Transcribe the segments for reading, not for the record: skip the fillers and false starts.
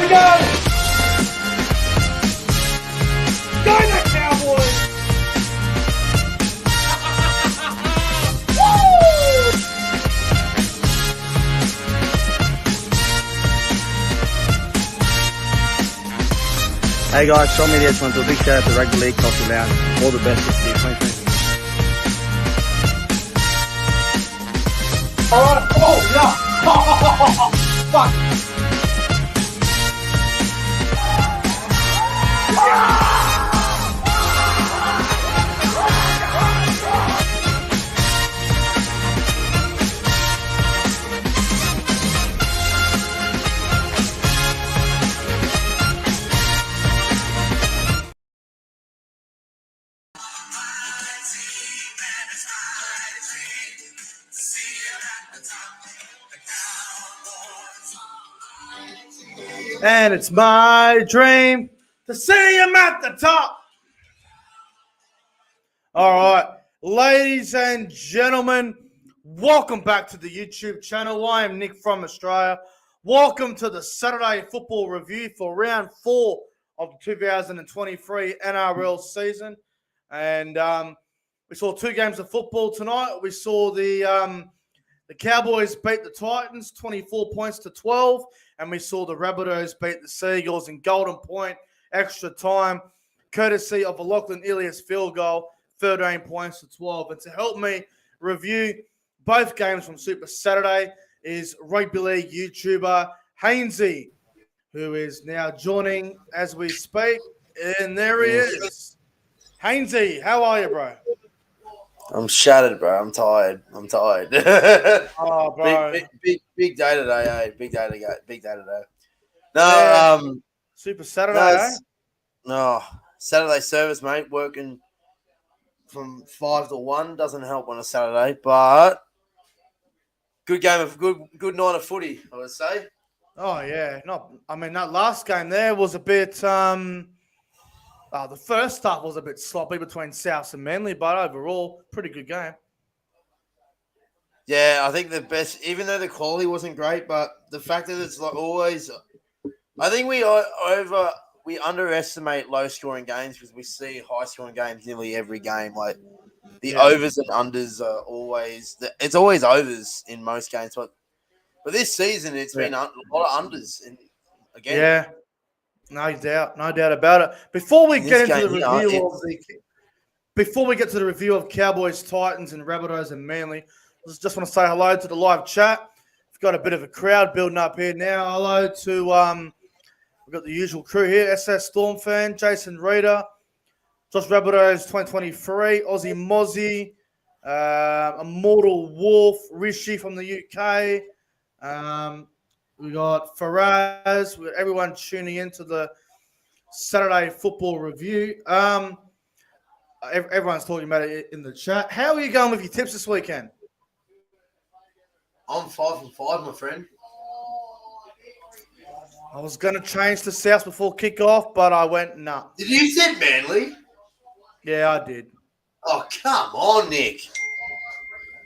we go! Go the Cowboys! Hey guys, Sean Media just want to do a big shout out to Rugby League Coffee Lounge. All the best this year, 2020. Alright, oh yeah! Fuck! And it's my dream to see him at the top. All right, ladies and gentlemen, welcome back to the YouTube channel. I am Nick from Australia. Welcome to the Saturday Football Review for round 4 of the 2023 NRL season. And we saw 2 games of football tonight. We saw the Cowboys beat the Titans 24 points to 12. And we saw the Rabbitohs beat the Seagulls in Golden Point, extra time, courtesy of a Lachlan Ilias field goal, 13 points to 12. And to help me review both games from Super Saturday is rugby league YouTuber Hainsey, who is now joining as we speak. And there he is. Hainsey, how are you, bro? I'm shattered, bro. I'm tired. Oh, bro. Big day today, eh? Big day today. No, Super Saturday, eh? No, Saturday service, mate. Working from 5 to 1 doesn't help on a Saturday, but good game of good night of footy, I would say. Oh yeah, that last game there was a bit. The first half was a bit sloppy between Souths and Manly, but overall, pretty good game. Yeah, I think the best, even though the quality wasn't great, but the fact that it's like always, I think we underestimate low scoring games because we see high scoring games nearly every game. Like the overs and unders are always, it's always overs in most games, but this season it's been a lot of unders. And again, yeah. No doubt about it. Before we get to the review of Cowboys, Titans, and Rabbitohs and Manly, I just want to say hello to the live chat. We've got a bit of a crowd building up here now. Hello to we've got the usual crew here: SS Storm fan, Jason Reader, Josh Rabbitohs 2023, Aussie Mozzie, Immortal Wolf, Rishi from the UK. We got Faraz, with everyone tuning into the Saturday Football Review. Everyone's talking about it in the chat. How are you going with your tips this weekend? I'm 5 for 5, my friend. I was going to change to South before kickoff, but I went, nah. Did you say Manly? Yeah, I did. Oh, come on, Nick.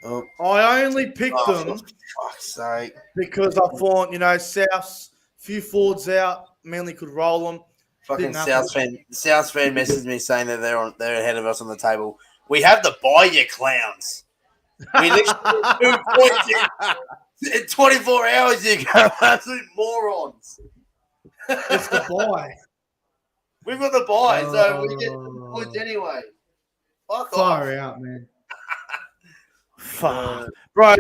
Oh. I only picked them for fuck's sake. Because I thought, South's few forwards out, Manly could roll them. Fucking South fan messaged me saying that they're ahead of us on the table. We have the bye, you clowns. We literally 2 points in 24 hours, you go, absolute morons. It's the bye. We've got the bye, so we get points anyway. Fuck off. Far out, man. Fuck. Bro,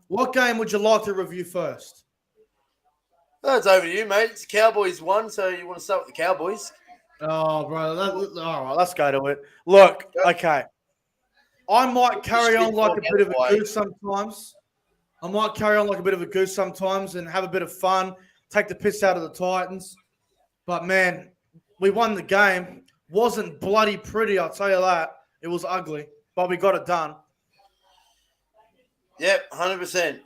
what game would you like to review first? Oh, it's over to you, mate. It's Cowboys 1, so you want to start with the Cowboys? Oh, bro. All right, let's go to it. Look, okay. I might carry on like a bit of a goose sometimes. And have a bit of fun, take the piss out of the Titans. But, man, we won the game. Wasn't bloody pretty, I'll tell you that. It was ugly, but we got it done. Yep, 100%.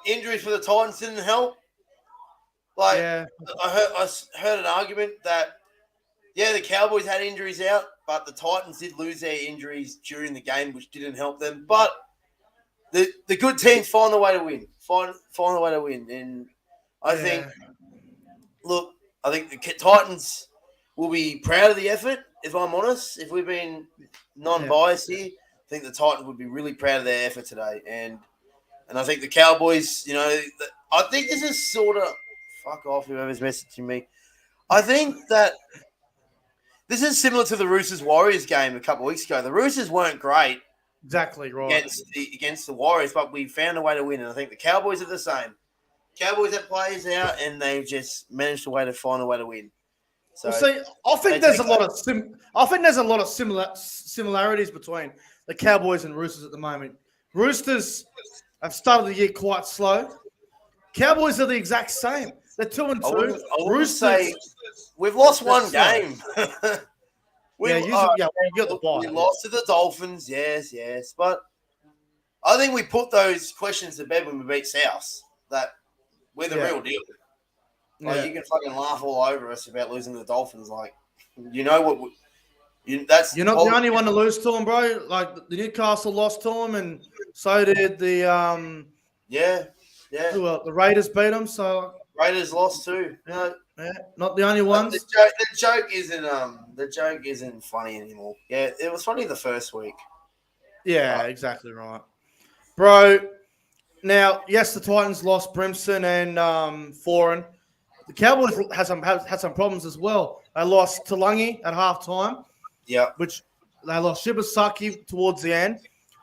Injuries for the Titans didn't help. I heard an argument that, the Cowboys had injuries out, but the Titans did lose their injuries during the game, which didn't help them. But the good teams find a way to win. Find a way to win. And I think the Titans will be proud of the effort, if I'm honest. If we've been non-biased here, I think the Titans would be really proud of their effort today. And I think the Cowboys, I think this is sort of fuck off whoever's messaging me. I think that this is similar to the Roosters Warriors game a couple of weeks ago. The Roosters weren't great Exactly right. against the Warriors, but we found a way to win. And I think the Cowboys are the same. Cowboys have players out, and they've just managed to find a way to win. So, see, I think there's a lot of similarities between the Cowboys and Roosters at the moment. Roosters have started the year quite slow. Cowboys are the exact same. They're 2-2. I wouldn't say we've lost one game. You got the bye. We lost to the Dolphins, yes. But I think we put those questions to bed when we beat South. That we're the real deal. Like you can fucking laugh all over us about losing to the Dolphins. Like, you know what? You're not the only one to lose to them, bro. Like the Newcastle lost to them, and so did the the Raiders beat them. So Raiders lost too. Not the only ones. The joke isn't funny anymore. Yeah, it was funny the first week. Yeah, exactly right, bro. Now, yes, the Titans lost Brimson and Foran. The Cowboys had some problems as well. They lost Talangi at halftime. Yeah. Which they lost Shibasaki towards the end,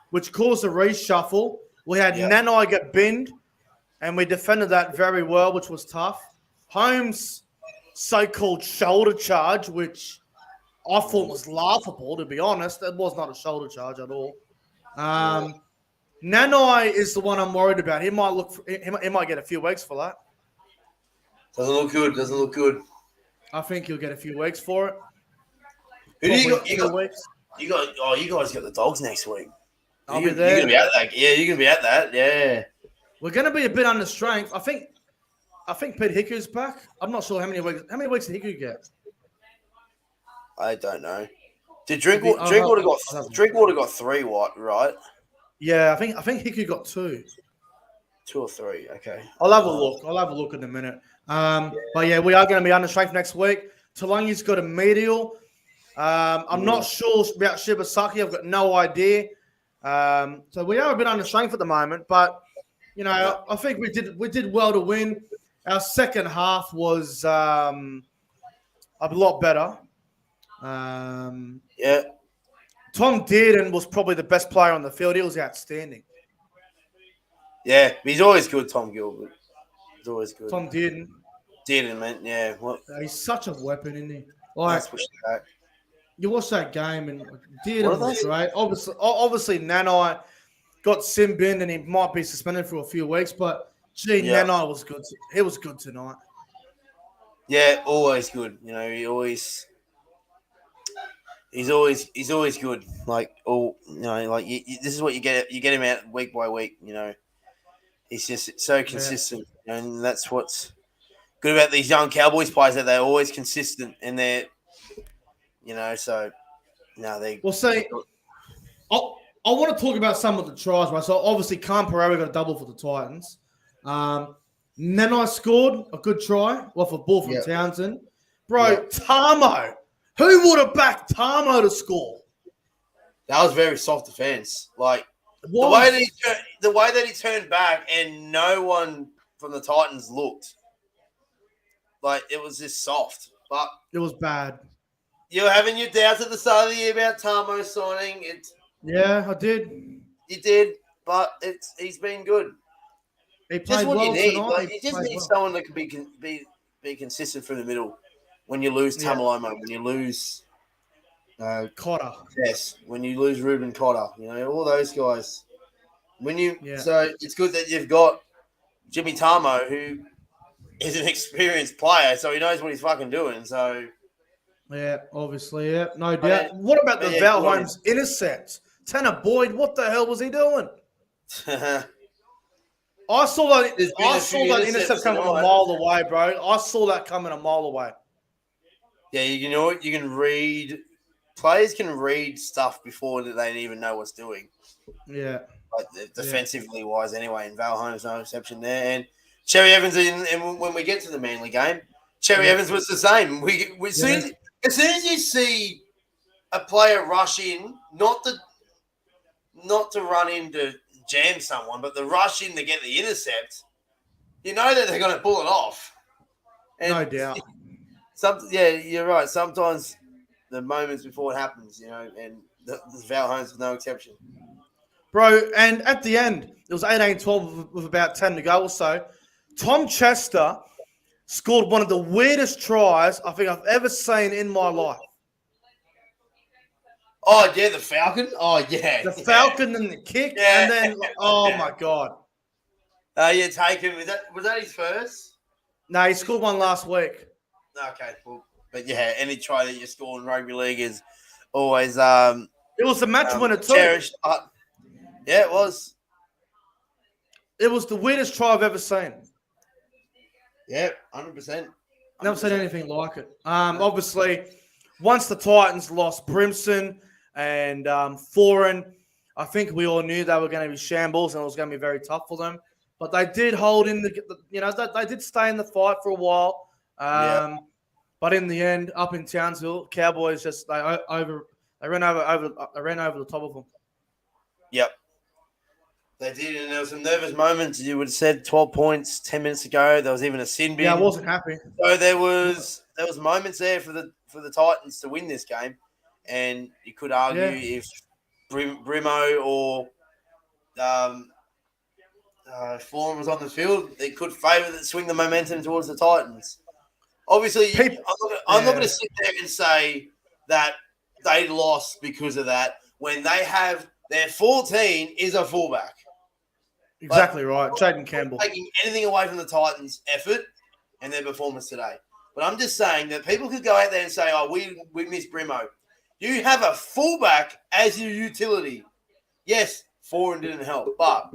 which caused a reshuffle. We had Nanai get binned, and we defended that very well, which was tough. Holmes' so-called shoulder charge, which I thought was laughable, to be honest. It was not a shoulder charge at all. Nanai is the one I'm worried about. He might get a few weeks for that. Doesn't look good. I think he'll get a few weeks for it. Who do you got? You guys got the Dogs next week. I'll be there. You're gonna be at that. Yeah, you're gonna be at that. Yeah. We're gonna be a bit under strength. I think Pete Hiku's back. I'm not sure how many weeks. How many weeks did Hiku get? I don't know. Did Drinkwater got 3? What? Right? Yeah, I think Hiku got 2. 2 or 3. Okay. I'll have a look. I'll have a look in a minute. But yeah, we are going to be under strength next week. Talangi's got a medial. I'm not sure about Shibasaki. I've got no idea. So we are a bit under strength at the moment, but I think we did well to win. Our second half was a lot better. Tom Dearden was probably the best player on the field. He was outstanding. Yeah, he's always good, Tom Gilbert. He's always good. Tom Dearden. Dearden, man. Yeah. What? He's such a weapon, isn't he? Like, let's push it back. You watch that game and Dearden was great. Obviously, Nanai got sim binned and he might be suspended for a few weeks, but Nanai was good. He was good tonight. Yeah, always good. He's always good. Like this is what you get. You get him out week by week. He's just so consistent, and that's what's good about these young Cowboys players, that they're always consistent in their, So they. Well, see, I want to talk about some of the tries, right? So obviously, Khan Pereira got a double for the Titans. Nanai scored a good try off a ball from Townsend. Bro, Tamo. Who would have backed Tamo to score? That was very soft defense. Like the way that he turned back and no one from the Titans looked. Like it was just soft. But it was bad. You were having your doubts at the start of the year about Tamo signing. Yeah, I did. You did, but he's been good. He played well tonight. You just need someone that can be consistent through the middle. When you lose Tamalolo, when you lose Cotter. Yes, when you lose Ruben Cotter, all those guys. So it's good that you've got Jimmy Tamo, who is an experienced player, so he knows what he's fucking doing. So obviously, no doubt. What about the Val Holmes intercept? Tanner Boyd, what the hell was he doing? I saw that intercept coming a mile away, bro. I saw that coming a mile away. Yeah, you know what? You can read. Players can read stuff before they even know what's doing. Yeah. Like defensively wise, anyway. And Val Holmes, no exception there. And Cherry Evans, and when we get to the Manly game, Cherry Evans was the same. As soon as you see a player rush in, not to run in to jam someone, but the rush in to get the intercept, you know that they're going to pull it off. And No doubt. You're right. Sometimes the moments before it happens, and the Val Holmes was no exception. Bro, and at the end, it was 18-12 with about 10 to go or so. Tom Chester scored one of the weirdest tries I think I've ever seen in my life. Oh, yeah, the Falcon? Oh, yeah. The Falcon and the kick, and then, my God. Take him. Was that his first? No, he scored one last week. Okay, cool. But yeah, any try that you score in rugby league is always it was the match winner too. Cherished. Yeah, it was. It was the weirdest try I've ever seen. Yeah, 100%. Never seen anything like it. Obviously, once the Titans lost Brimson and Foran, I think we all knew they were going to be shambles and it was going to be very tough for them. But they did hold in they did stay in the fight for a while. But in the end, up in Townsville, Cowboys just they ran over the top of them. Yep. They did, and there was some nervous moments. You would have said 12 points 10 minutes ago. There was even a sin bin. Yeah, I wasn't happy. So there was moments there for the Titans to win this game, and you could argue if Brimo or Foran was on the field, it could swing the momentum towards the Titans. Obviously, I'm not going to sit there and say that they lost because of that when they have their 14 is a fullback. Exactly right. Jaden Campbell. Taking anything away from the Titans' effort and their performance today. But I'm just saying that people could go out there and say, oh, we miss Brimo. You have a fullback as your utility. Yes, Foran didn't help, but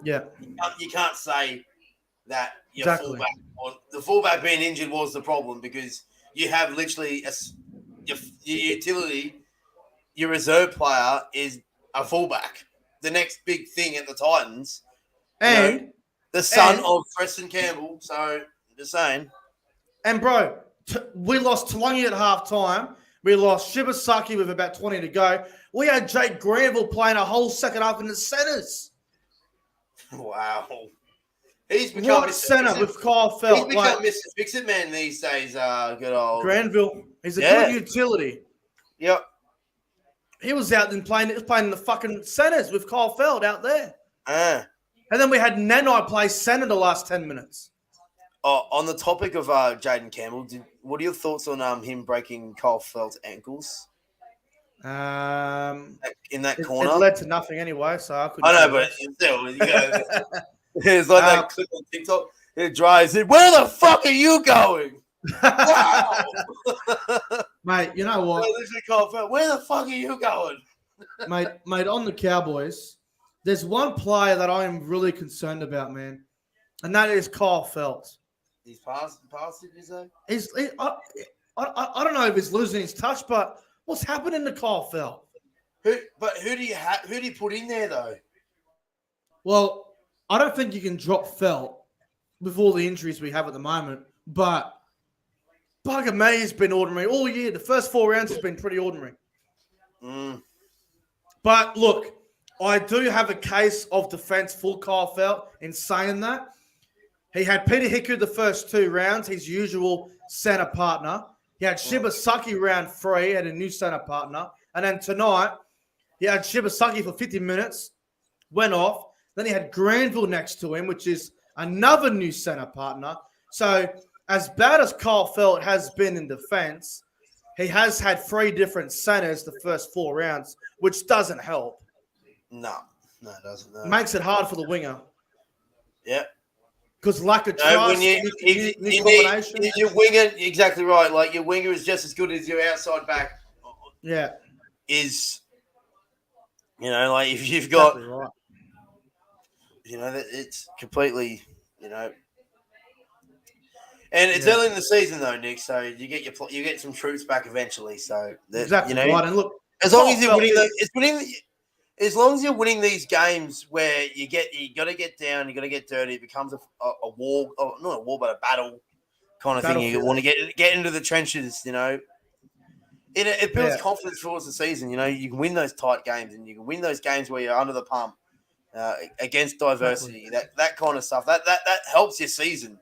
you can't say that your fullback or the fullback being injured was the problem because you have literally your utility, your reserve player is a fullback. The next big thing at the Titans, and the son of Preston Campbell. So I'm just saying. And bro, we lost Talangi at halftime. We lost Shibasaki with about 20 to go. We had Jake Granville playing a whole second half in the centers. Wow. He's become what center with Kyle Felt? He's become Mr. Fix-It Man these days. Good old Granville. He's a good utility. Yep. He was out and playing in the fucking centers with Kyle Feld out there. And then we had Nanai play center the last 10 minutes. On the topic of Jaden Campbell, what are your thoughts on him breaking Kyle Feld's ankles? In that corner? It led to nothing anyway, so I couldn't. I know, but still, it's like that clip on TikTok. It drives it. Where the fuck are you going? Wow. Mate, you know what? Where the fuck are you going? mate, on the Cowboys, there's one player that I am really concerned about, man, and that is Kyle Felt. He's past it, is he? I don't know if he's losing his touch, but what's happening to Kyle Felt? Who do you put in there though? Well, I don't think you can drop Felt with all the injuries we have at the moment, but Bugger May has been ordinary all year. The first 4 rounds has been pretty ordinary. But look, I do have a case of defense for Kyle Felt in saying that. He had Peter Hiku the first 2 rounds, his usual center partner. He had Shibasaki round 3, had a new center partner. And then tonight, he had Shibasaki for 50 minutes, went off. Then he had Granville next to him, which is another new center partner. So as bad as Kyle Felt has been in defense, he has had 3 different centers the first 4 rounds, which doesn't help. No, it doesn't. No. Makes it hard for the winger. Yeah. Because lack of trust, new combination. Your winger, exactly right. Like your winger is just as good as your outside back. Yeah. Is, like if you've got, exactly right. It's completely, and it's early in the season though, Nick. So you get some troops back eventually. So exactly right. And look, as long as you're winning, as long as you're winning these games where you got to get down, you got to get dirty, it becomes a war, not a war, but a battle kind of thing. You want to get into the trenches, you know. It builds confidence towards the season. You know, you can win those tight games, and you can win those games where you're under the pump against diversity. Exactly. That kind of stuff. That helps your season.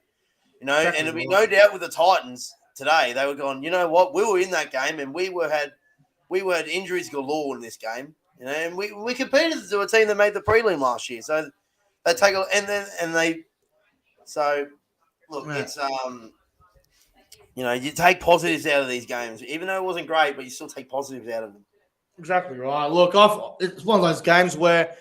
You know, exactly. And there'll be no doubt with the Titans today. They were going, you know what? We were in that game, and we had injuries galore in this game. You know, and we competed to a team that made the prelim last year. So they take look, it's you know, you take positives out of these games, even though it wasn't great, but you still take positives out of them. Exactly right. Look, it's one of those games where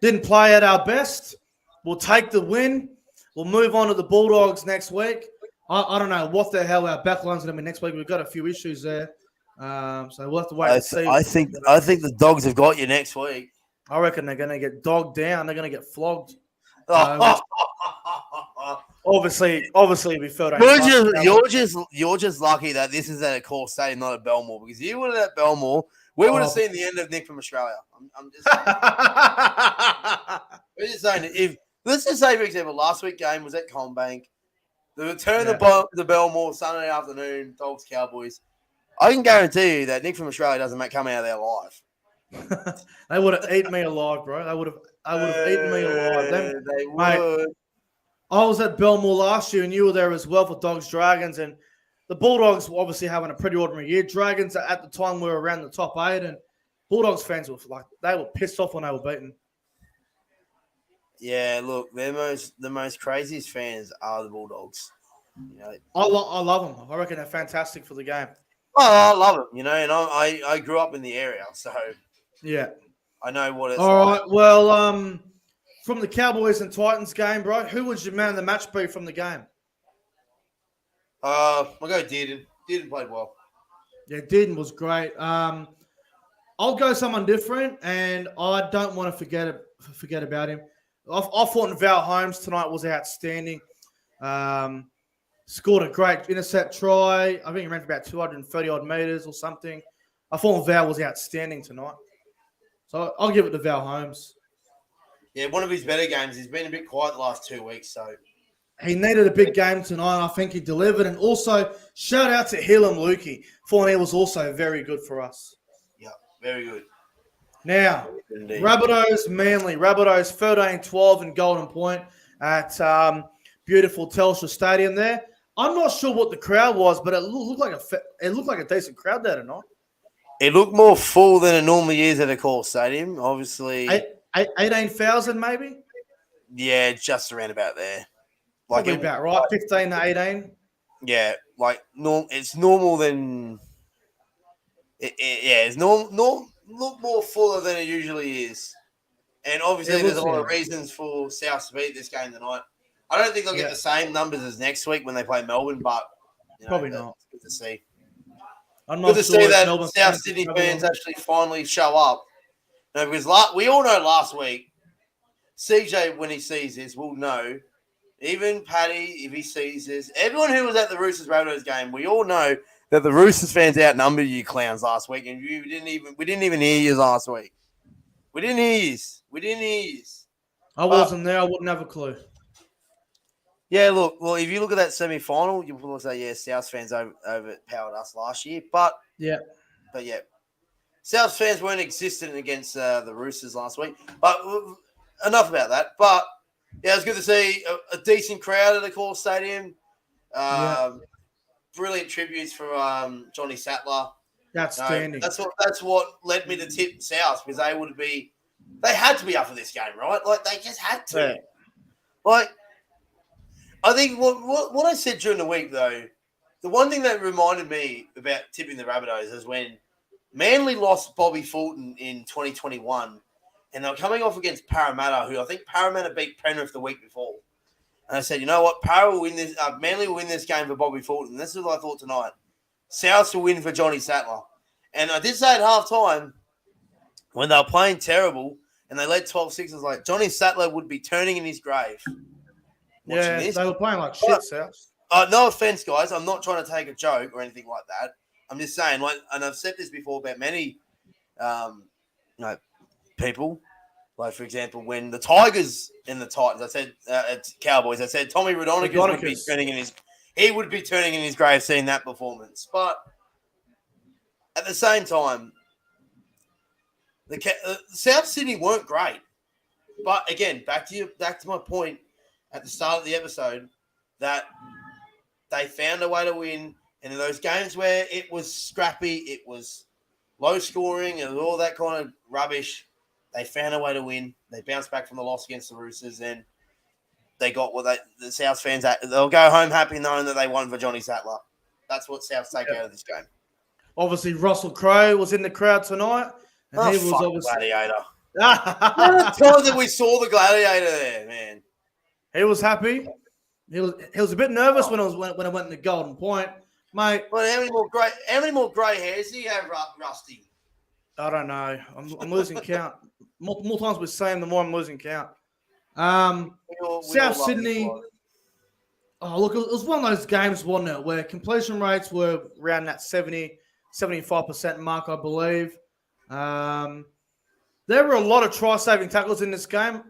didn't play at our best. We'll take the win. We'll move on to the Bulldogs next week. I don't know what the hell our backline's going to be next week. We've got a few issues there. So we'll have to wait and see. I think the Dogs have got you next week. I reckon they're going to get dogged down. They're going to get flogged. Obviously, we felt you're just lucky that this is at a core stadium, not at Belmore. Because if you would have at Belmore, we would have seen the end of Nick from Australia. I'm just we're just saying, if let's just say, for example, last week's game was at Combank. The return the Belmore Sunday afternoon, Dogs Cowboys. I can guarantee you that Nick from Australia doesn't come out of there alive. They would have eaten me alive, bro. I would have eaten me alive. They would. Mate, I was at Belmore last year, and you were there as well for Dogs Dragons, and the Bulldogs were obviously having a pretty ordinary year. Dragons at the time were around the top 8, and Bulldogs fans were they were pissed off when they were beaten. Yeah, look, the most craziest fans are the Bulldogs. You know, I love them. I reckon they're fantastic for the game. Oh, I love them. You know, and I grew up in the area, so yeah, I know what it's. All right. Well, from the Cowboys and Titans game, bro, who would your man of the match be from the game? I'll go Dearden. Dearden played well. Yeah, Dearden was great. I'll go someone different, and I don't want to forget about him. I thought Val Holmes tonight was outstanding. Scored a great intercept try. I think he ran for about 230-odd meters or something. I thought Val was outstanding tonight. So I'll give it to Val Holmes. Yeah, one of his better games. He's been a bit quiet the last 2 weeks, so he needed a big game tonight. I think he delivered. And also, shout out to Hillam Lukey. Thought he was also very good for us. Yeah, very good. Now, Rabbitohs, Manly. Rabbitohs 13-12 in Golden Point at beautiful Telstra Stadium there. I'm not sure what the crowd was, but it looked like a decent crowd there tonight. It looked more full than it normally is at a core stadium. Obviously, 18,000 maybe. Yeah, just around about there. Probably about right, 15 to 18. Yeah, like it's normal than. It's look more fuller than it usually is, and obviously there's a lot of reasons for South to beat this game tonight. I don't think they'll get the same numbers as next week when they play Melbourne, but probably not. Good to see. I'm not good to see that South Sydney fans actually finally show up. No, because we all know last week, CJ, when he sees this, will know. Even Paddy, if he sees this, everyone who was at the Roosters Rabbitohs game, we all know that the Roosters fans outnumbered you clowns last week, and we didn't even hear you last week. We didn't hear you. I wasn't there. I wouldn't have a clue. Yeah, look. Well, if you look at that semi-final, you will say, yeah, South fans overpowered us last year. But South fans weren't existent against the Roosters last week. But enough about that. But yeah, it was good to see a decent crowd at the core stadium. Brilliant tributes from Johnny Sattler. Outstanding. That's what led me to tip South, because they had to be up for this game, right? Like they just had to. Yeah. Like, I think what I said during the week, though, the one thing that reminded me about tipping the Rabbitohs is when Manly lost Bobby Fulton in 2021, and they were coming off against Parramatta, who I think Parramatta beat Penrith the week before. And I said, you know what? Manly will win this game for Bobby Fulton. This is what I thought tonight. South will win for Johnny Sattler. And I did say at halftime, when they were playing terrible and they led 12-6, I was like, Johnny Sattler would be turning in his grave. Yeah, they were playing like shit, South. No offense, guys. I'm not trying to take a joke or anything like that. I'm just saying, and I've said this before about many people. Like, for example, when the Tigers and the Titans, I said Cowboys, I said Tommy Raudonikis would be turning in his grave seeing that performance. But at the same time, the South Sydney weren't great. But again, back to my point at the start of the episode, that they found a way to win. And in those games where it was scrappy, it was low scoring and all that kind of rubbish, they found a way to win. They bounced back from the loss against the Roosters, and they got what the South fans, they'll go home happy knowing that they won for Johnny Sattler. That's what South take out of this game. Obviously, Russell Crowe was in the crowd tonight. And he was obviously Gladiator. The time that we saw the Gladiator there, man. He was happy. He was a bit nervous when I went in the Golden Point, mate. But how many more grey hairs do you have, Rusty? I don't know. I'm losing count. More times we're saying, the more I'm losing count. South Sydney. Oh, look, it was one of those games, wasn't it, where completion rates were around that 75% mark, I believe. There were a lot of try-saving tackles in this game.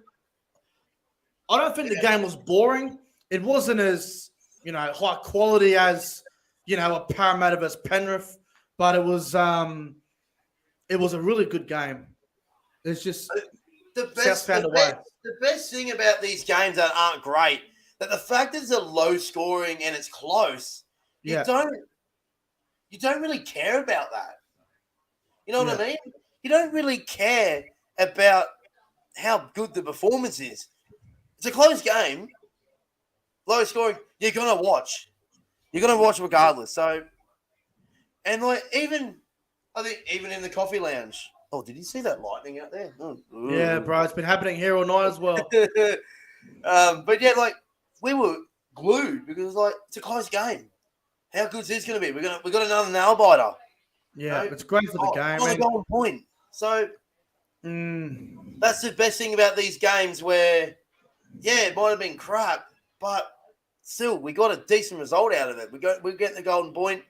I don't think the game was boring. It wasn't as, high quality as, a Parramatta versus Penrith, but it was a really good game. It's just the best thing about these games that aren't great, that the fact that it's a low scoring and it's close, you don't really care about that. You know what I mean? You don't really care about how good the performance is. It's a close game, low scoring. You're gonna watch. You're gonna watch regardless. So, and even in the coffee lounge. Oh, did you see that lightning out there? Oh, yeah, bro, it's been happening here all night as well. But yeah, we were glued because it's a close game. How good is this going to be? We got another nail biter. Yeah, it's great for the game. On a Golden Point. So that's the best thing about these games where, it might have been crap, but still, we got a decent result out of it. We get the Golden Point,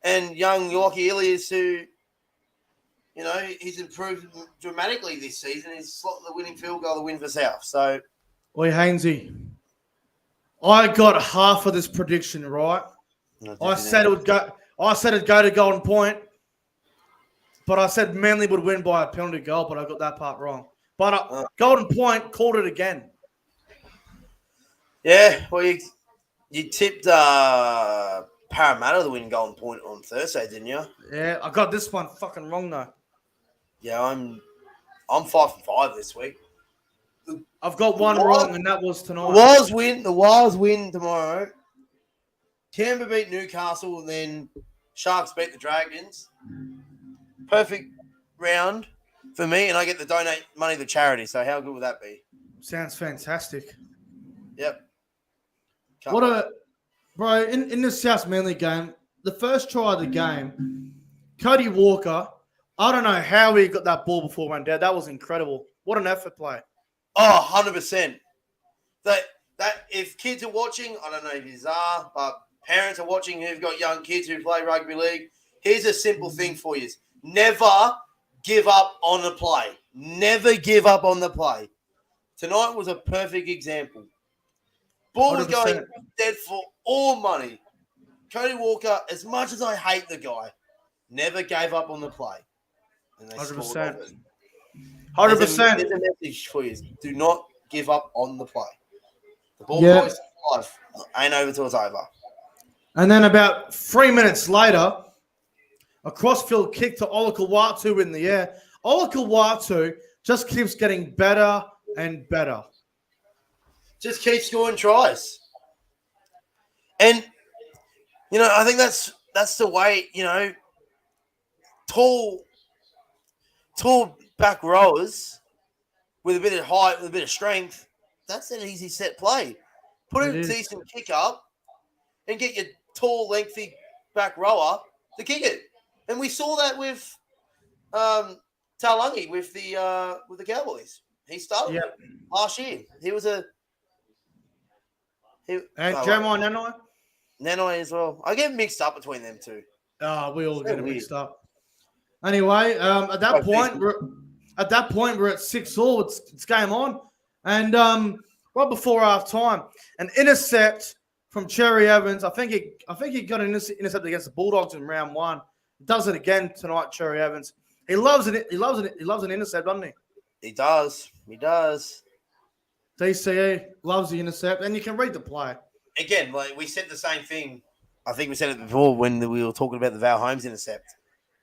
and young Yorkie Ilias, who, he's improved dramatically this season. He's slotted the winning field goal to win for South. So, oi, Hainsey, I got half of this prediction right. I said it'd go to Golden Point, but I said Manly would win by a penalty goal, but I got that part wrong. But Golden Point called it again. Yeah, well, you tipped Parramatta to win Golden Point on Thursday, didn't you? Yeah, I got this one fucking wrong though. Yeah, I'm 5-5 this week. I've got one wrong, and that was tonight. The Wild's win tomorrow. Canberra beat Newcastle, and then Sharks beat the Dragons. Perfect round for me, and I get to donate money to charity. So how good would that be? Sounds fantastic. Yep. Bro, in the South Manly game, the first try of the game, Cody Walker, I don't know how he got that ball before it went down. That was incredible. What an effort play. Oh, 100%. That if kids are watching, I don't know if you are, but parents are watching who've got young kids who play rugby league, here's a simple thing for you. Never give up on the play. Never give up on the play. Tonight was a perfect example. Ball was 100%. Going dead for all money. Cody Walker, as much as I hate the guy, never gave up on the play. And they 100%. 100%. There's a message for you. Do not give up on the play. The ball goes to life. Ain't over till it's over. And then about 3 minutes later, a crossfield kick to Olakau'atu in the air. Olakau'atu just keeps getting better and better. Just keeps scoring tries. And, I think that's the way, tall back rowers with a bit of height, with a bit of strength, that's an easy set play. Put a decent kick up and get your tall, lengthy back rower to kick it. And we saw that with Taulagi with the Cowboys. He started last year. He was and Jeremiah Nanai? Nanai as well. I get mixed up between them two. Oh, we all get mixed up. Anyway, at that point, at that point, we're at 6-all. It's game on. And right before half time, an intercept from Cherry Evans. I think he got an intercept against the Bulldogs in round 1. Does it again tonight, Cherry Evans. He loves it. He loves it. He loves an intercept, doesn't he? He does. He does. DCE loves the intercept, and you can read the play. Again, like we said the same thing. I think we said it before when we were talking about the Val Holmes intercept.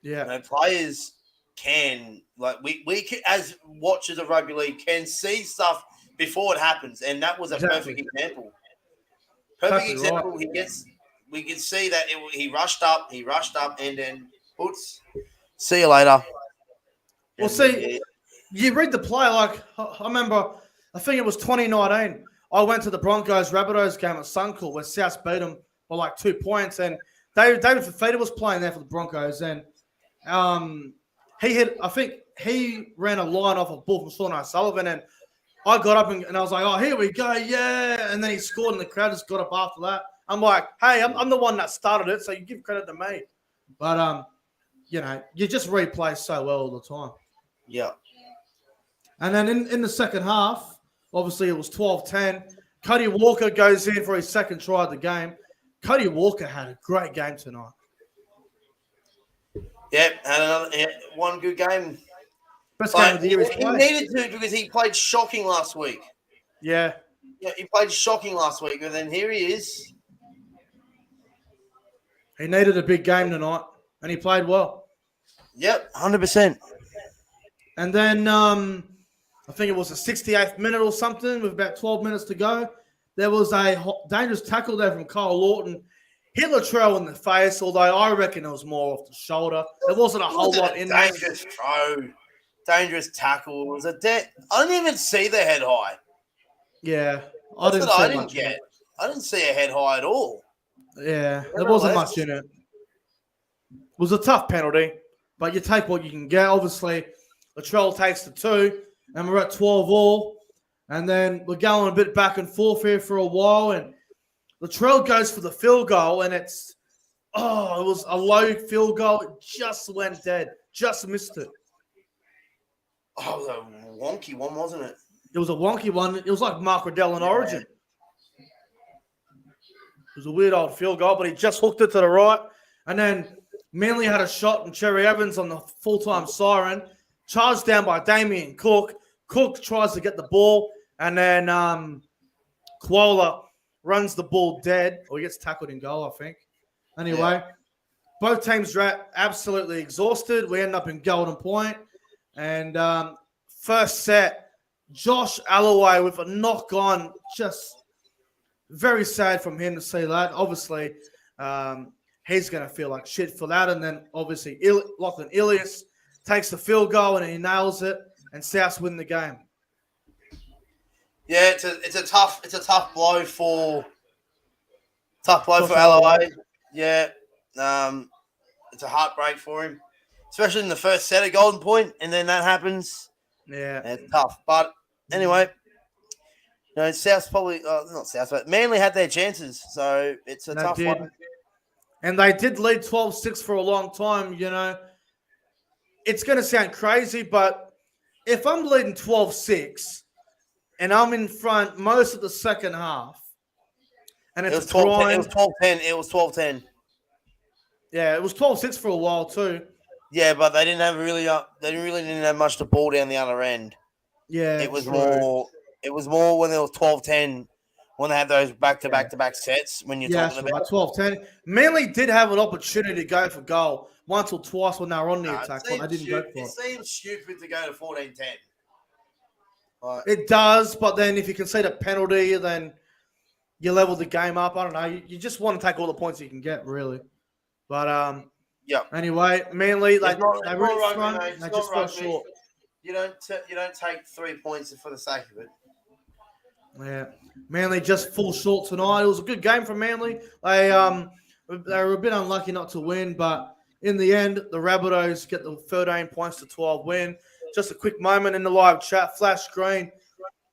Yeah. You know, players can, like, we can, as watchers of rugby league, can see stuff before it happens, and that was a perfect example. Perfect example. Right. We can see that he rushed up, and then puts. See you later. Well, see, you read the play. Like I remember, I think it was 2019. I went to the Broncos-Rabbitohs game at Suncorp where South beat them by like 2 points, and David Fifita was playing there for the Broncos, and I think he ran a line off a ball from Sean O'Sullivan, and I got up and I was like, oh, here we go, yeah. And then he scored, and the crowd just got up after that. I'm like, hey, I'm the one that started it, so you give credit to me. But, you just replay so well all the time. Yeah. And then in the second half, obviously it was 12-10. Cody Walker goes in for his second try of the game. Cody Walker had a great game tonight. Yep, had one good game. Best game of the year. He needed to because he played shocking last week. Yeah. Yeah, he played shocking last week, and then here he is. He needed a big game tonight, and he played well. Yep, 100%. And then I think it was the 68th minute or something with about 12 minutes to go. There was a dangerous tackle there from Kyle Lawton. Hit Latrell in the face, although I reckon it was more off the shoulder. There wasn't a whole lot in there. Dangerous throw. Dangerous tackle. It was I didn't even see the head high. Yeah. I didn't see a head high at all. Yeah, there wasn't much in it. It was a tough penalty, but you take what you can get. Obviously, Latrell takes the 2, and we're at 12-all. And then we're going a bit back and forth here for a while, and Latrell goes for the field goal, and it was a low field goal. It just went dead. Just missed it. Oh, it was a wonky one, wasn't it? It was a wonky one. It was like Mark Riddell in Origin. It was a weird old field goal, but he just hooked it to the right. And then Manly had a shot from Cherry Evans on the full-time siren. Charged down by Damien Cook. Cook tries to get the ball, and then Koala runs the ball dead, or he gets tackled in goal, I think. Anyway, both teams are absolutely exhausted. We end up in Golden Point. And first set, Josh Alloway with a knock-on, just very sad from him to see that. Obviously, he's going to feel like shit for that. And then, obviously, Lachlan Ilias takes the field goal, and he nails it, and Souths win the game. Yeah, it's a tough blow for Alloway. Yeah, it's a heartbreak for him, especially in the first set of Golden Point, and then that happens. Yeah, it's tough. But anyway, South's probably not South, but Manly had their chances, so it's a tough one. And they did lead 12-6 for a long time. It's going to sound crazy, but if I'm leading 12-6 and I'm in front most of the second half, and it's 12-10. It was 12-10. Yeah, it was 12-6 for a while too. Yeah, but they didn't really didn't have much to ball down the other end. Yeah, it was more when it was 12-10 when they had those back-to-back sets. When you're talking about 12-10, Manly did have an opportunity to go for goal once or twice when they were on the attack, but they didn't go for it. It seems stupid to go to 14-10. It does, but then if you concede a penalty, then you level the game up. I don't know. You just want to take all the points you can get, really. But anyway, Manly they really front. They just fell short. You don't take 3 points for the sake of it. Yeah, Manly just fall short tonight. It was a good game for Manly. They were a bit unlucky not to win, but in the end, the Rabbitohs get the 13 points to 12 win. Just a quick moment in the live chat. Flash screen.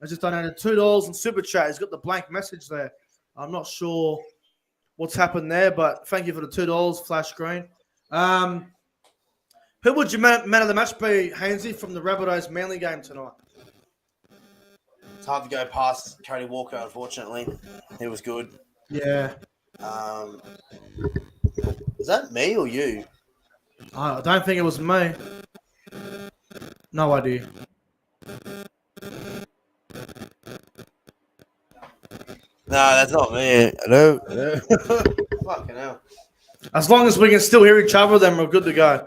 I just donated $2 in Super Chat. He's got the blank message there. I'm not sure what's happened there, but thank you for the $2, Flash screen. Who would your man of the match be, Hainsey, from the Rabbitohs Manly game tonight? It's hard to go past Cody Walker, unfortunately. He was good. Yeah. Is that me or you? I don't think it was me. No idea. No, that's not me. Hello? Fucking hell. As long as we can still hear each other, then we're good to go.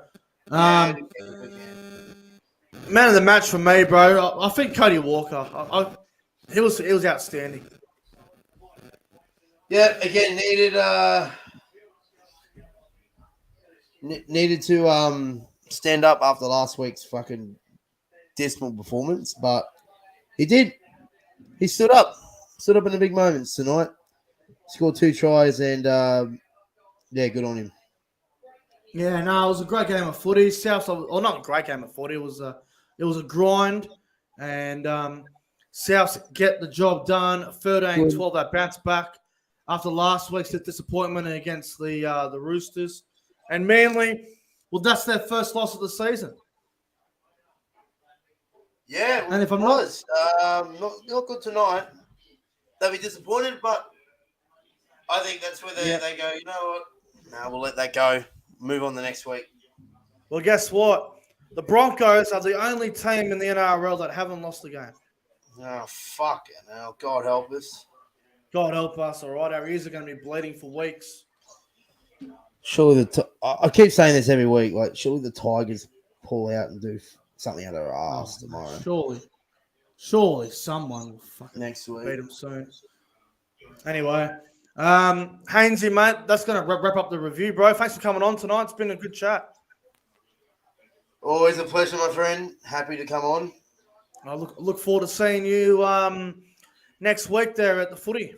Yeah, Man of the match for me, bro. I think Cody Walker. He was outstanding. yeah, again, needed to stand up after last week's fucking dismal performance, but he did. He stood up in the big moments tonight. Scored 2 tries, and yeah, good on him. Yeah, no, it was a great game of footy. South, or not a great game of footy. It was a grind, and South get the job done. 13-12, they bounced back after last week's disappointment against the Roosters, and Manly. Well, that's their first loss of the season. Yeah, And if I'm not good tonight. They'll be disappointed, but I think that's where they go, you know what? No, we'll let that go. Move on the next week. Well, guess what? The Broncos are the only team in the NRL that haven't lost a game. Oh, fucking hell. God help us. God help us, all right? Our ears are going to be bleeding for weeks. Surely I keep saying this every week. Like, surely the Tigers pull out and do something out of their ass tomorrow. Surely someone will fucking Next week. beat them soon. Anyway, Hainsey, mate, that's going to wrap up the review, bro. Thanks for coming on tonight. It's been a good chat. Always a pleasure, my friend. Happy to come on. I look forward to seeing you next week there at the footy.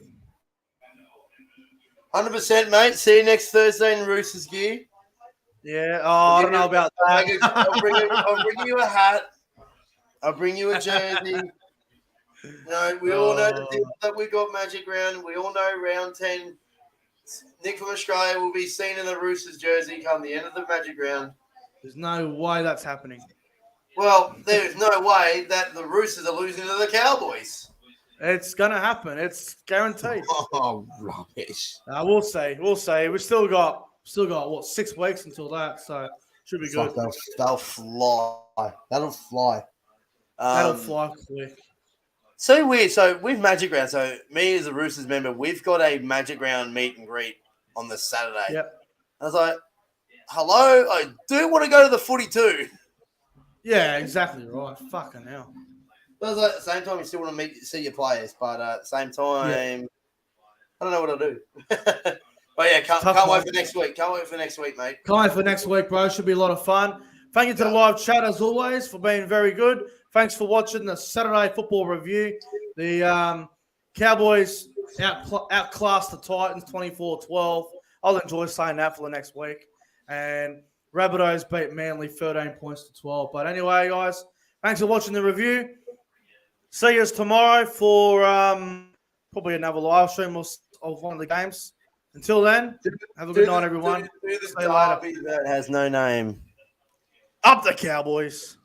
100%, mate. See you next Thursday in Roosters gear. Yeah. Oh, I don't know about that. I'll bring you a hat. I'll bring you a jersey. No, we all know the deal that we got Magic Round. We all know round 10. Nick from Australia will be seen in the Roosters jersey come the end of the Magic Round. There's no way that's happening. Well, there's no way that the Roosters are losing to the Cowboys. It's gonna happen. It's guaranteed. Oh, rubbish! We'll see. We've still got what 6 weeks until that, so should be good. They'll fly. That'll fly. That'll fly quick. So weird. So with Magic Round, so me as a Roosters member, we've got a Magic Round meet and greet on the Saturday. Yep. I was like, hello, I do want to go to the footy too. Yeah, exactly right. Fucking hell. But I was like, at the same time, you still want to see your players, but at the same time, I don't know what I'll do. But yeah, can't wait for next week. Can't wait for next week, mate. Can't wait for next week, bro. Should be a lot of fun. Thank you to the live chat as always for being very good. Thanks for watching the Saturday football review. The Cowboys outclassed the Titans 24-12. I'll enjoy saying that for the next week. And Rabbitohs beat Manly 13 points to 12. But anyway, guys, thanks for watching the review. See us tomorrow for probably another live stream of one of the games. Until then, have a good night, everyone. Do the See you later. derby that has no name. Up the Cowboys.